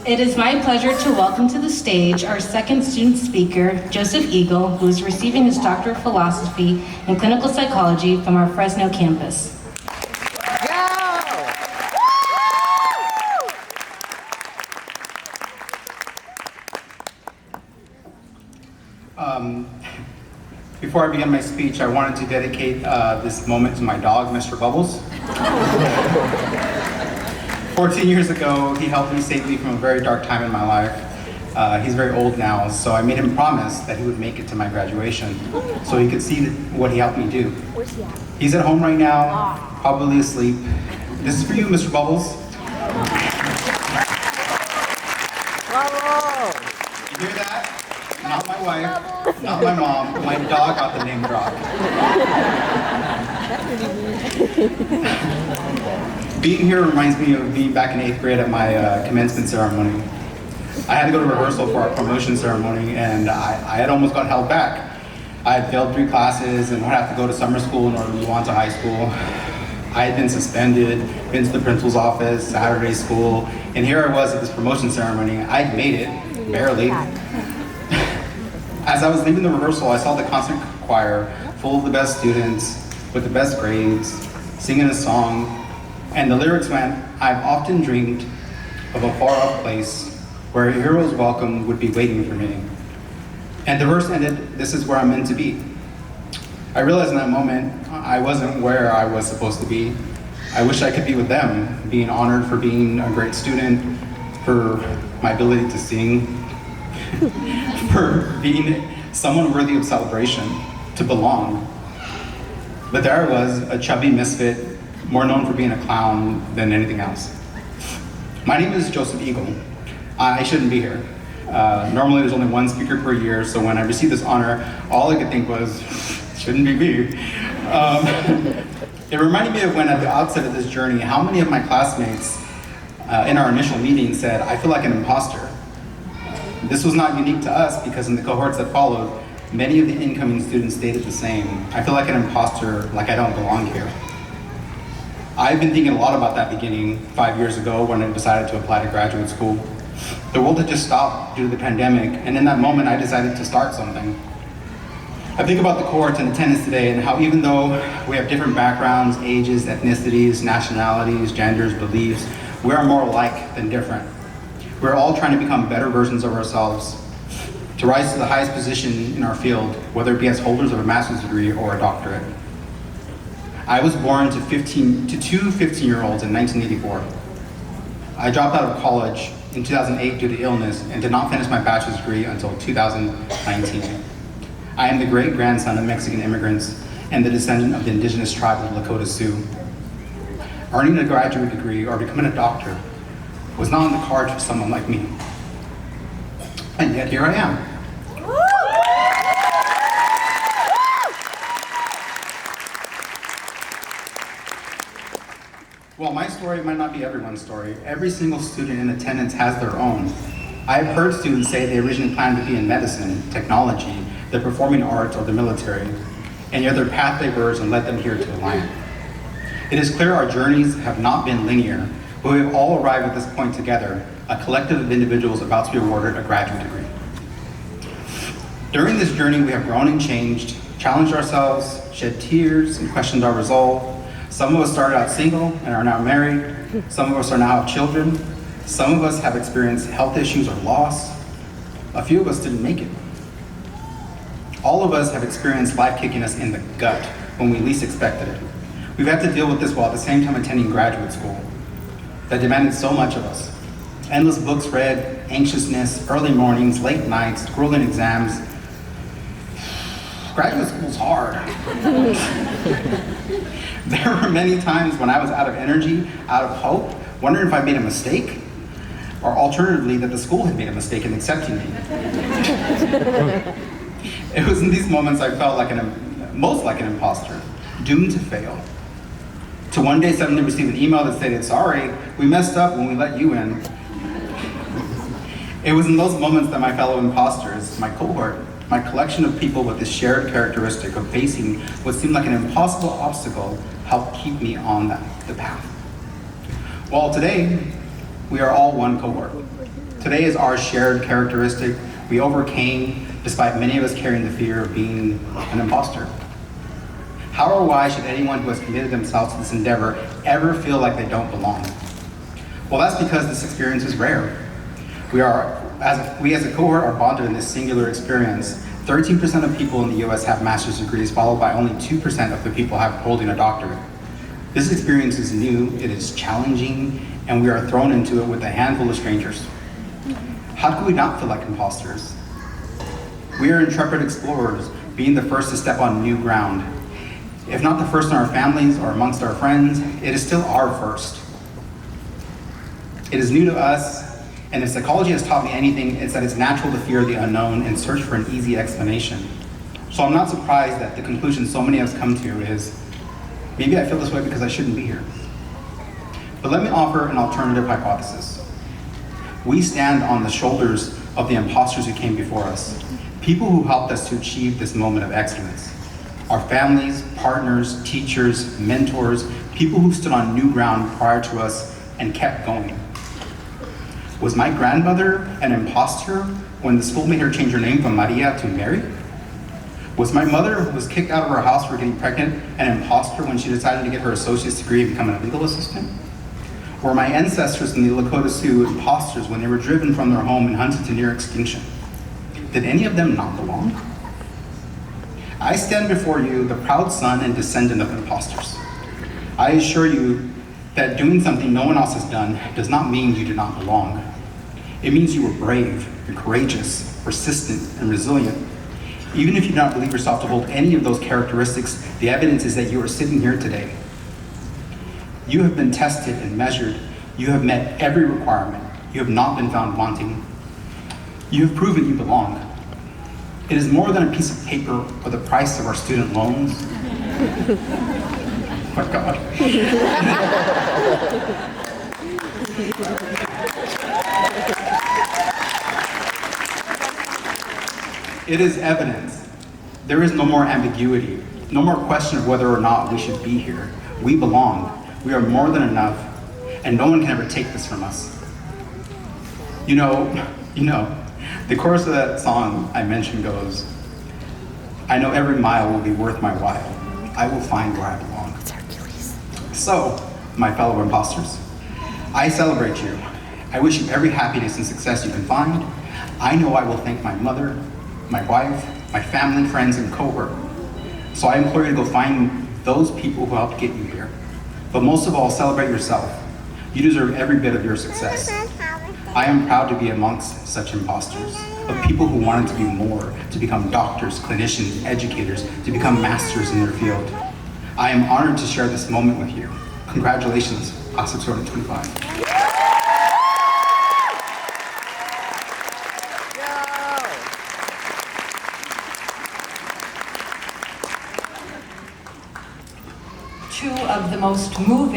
It is my pleasure to welcome to the stage our second student speaker, Joseph Eagle, who is receiving his Doctor of Philosophy in Clinical Psychology from our Fresno campus. Before I begin my speech, I wanted to dedicate this moment to my dog, Mr. Bubbles. 14 years ago, he helped me save me from a very dark time in my life. He's very old now, so I made him promise that he would make it to my graduation so he could see what he helped me do. He's at home right now, probably asleep. This is for you, Mr. Bubbles. Bravo! You hear that? Not my wife, not my mom, my dog got the name drop. Being here reminds me of being back in 8th grade at my commencement ceremony. I had to go to rehearsal for our promotion ceremony, and I had almost got held back. I had failed 3 classes and would have to go to summer school in order to move on to high school. I had been suspended, been to the principal's office, Saturday school, and here I was at this promotion ceremony. I'd made it, barely. As I was leaving the rehearsal, I saw the concert choir full of the best students with the best grades, singing a song, and the lyrics went, "I've often dreamed of a far-off place where a hero's welcome would be waiting for me." And the verse ended, "This is where I'm meant to be." I realized in that moment, I wasn't where I was supposed to be. I wish I could be with them, being honored for being a great student, for my ability to sing, for being someone worthy of celebration, to belong. But there I was, a chubby misfit, more known for being a clown than anything else. My name is Joseph Eagle. I shouldn't be here. Normally there's only one speaker per year, so when I received this honor, all I could think was, shouldn't be me. It reminded me of when at the outset of this journey, how many of my classmates in our initial meeting said, "I feel like an imposter." This was not unique to us because in the cohorts that followed, many of the incoming students stated the same. "I feel like an imposter, like I don't belong here." I've been thinking a lot about that beginning 5 years ago when I decided to apply to graduate school. The world had just stopped due to the pandemic, and in that moment I decided to start something. I think about the cohorts in attendance today and how even though we have different backgrounds, ages, ethnicities, nationalities, genders, beliefs, we are more alike than different. We're all trying to become better versions of ourselves, to rise to the highest position in our field, whether it be as holders of a master's degree or a doctorate. I was born to two 15-year-olds in 1984. I dropped out of college in 2008 due to illness and did not finish my bachelor's degree until 2019. I am the great-grandson of Mexican immigrants and the descendant of the indigenous tribe of Lakota Sioux. Earning a graduate degree or becoming a doctor was not on the cards for someone like me. And yet here I am. While my story might not be everyone's story, every single student in attendance has their own. I have heard students say they originally planned to be in medicine, technology, the performing arts, or the military, and yet their path diverged and led them here to Alliant. It is clear our journeys have not been linear, but we have all arrived at this point together, a collective of individuals about to be awarded a graduate degree. During this journey, we have grown and changed, challenged ourselves, shed tears, and questioned our resolve. Some of us started out single and are now married. Some of us are now have children. Some of us have experienced health issues or loss. A few of us didn't make it. All of us have experienced life kicking us in the gut when we least expected it. We've had to deal with this while at the same time attending graduate school that demanded so much of us. Endless books read, anxiousness, early mornings, late nights, grueling exams. Graduate school's hard. There were many times when I was out of energy, out of hope, wondering if I made a mistake, or alternatively, that the school had made a mistake in accepting me. It was in these moments I felt most like an imposter, doomed to fail. To one day suddenly receive an email that stated, "Sorry, we messed up when we let you in." It was in those moments that my fellow imposters, my cohort, my collection of people with this shared characteristic of facing what seemed like an impossible obstacle helped keep me on the path. Well, today, We are all one cohort. Today is our shared characteristic we overcame despite many of us carrying the fear of being an imposter. How or why should anyone who has committed themselves to this endeavor ever feel like they don't belong? Well, that's because this experience is rare. We as a cohort are bonded in this singular experience. 13% of people in the US have master's degrees, followed by only 2% of the people holding a doctorate. This experience is new, it is challenging, and we are thrown into it with a handful of strangers. How could we not feel like imposters? We are intrepid explorers, being the first to step on new ground. If not the first in our families or amongst our friends, it is still our first. It is new to us, and if psychology has taught me anything, it's that it's natural to fear the unknown and search for an easy explanation. So I'm not surprised that the conclusion so many of us come to is, maybe I feel this way because I shouldn't be here. But let me offer an alternative hypothesis. We stand on the shoulders of the imposters who came before us, people who helped us to achieve this moment of excellence. Our families, partners, teachers, mentors, people who stood on new ground prior to us and kept going. Was my grandmother an imposter when the school made her change her name from Maria to Mary? Was my mother, who was kicked out of her house for getting pregnant, an imposter when she decided to get her associate's degree and become a legal assistant? Were my ancestors in the Lakota Sioux imposters when they were driven from their home and hunted to near extinction? Did any of them not belong? I stand before you, the proud son and descendant of imposters. I assure you that doing something no one else has done does not mean you do not belong. It means you were brave and courageous, persistent and resilient. Even if you do not believe yourself to hold any of those characteristics, the evidence is that you are sitting here today. You have been tested and measured. You have met every requirement. You have not been found wanting. You have proven you belong. It is more than a piece of paper or the price of our student loans. Oh my God. It is evidence. There is no more ambiguity, no more question of whether or not we should be here. We belong. We are more than enough, and no one can ever take this from us. You know, the chorus of that song I mentioned goes, I know every mile will be worth my while. I will find where I belong. It's Hercules. So, my fellow imposters, I celebrate you. I wish you every happiness and success you can find. I know I will thank my mother, my wife, my family, friends, and cohort. So I implore you to go find those people who helped get you here. But most of all, celebrate yourself. You deserve every bit of your success. I am proud to be amongst such imposters, of people who wanted to do more, to become doctors, clinicians, educators, to become masters in their field. I am honored to share this moment with you. Congratulations, class of 2025. Two of the most moving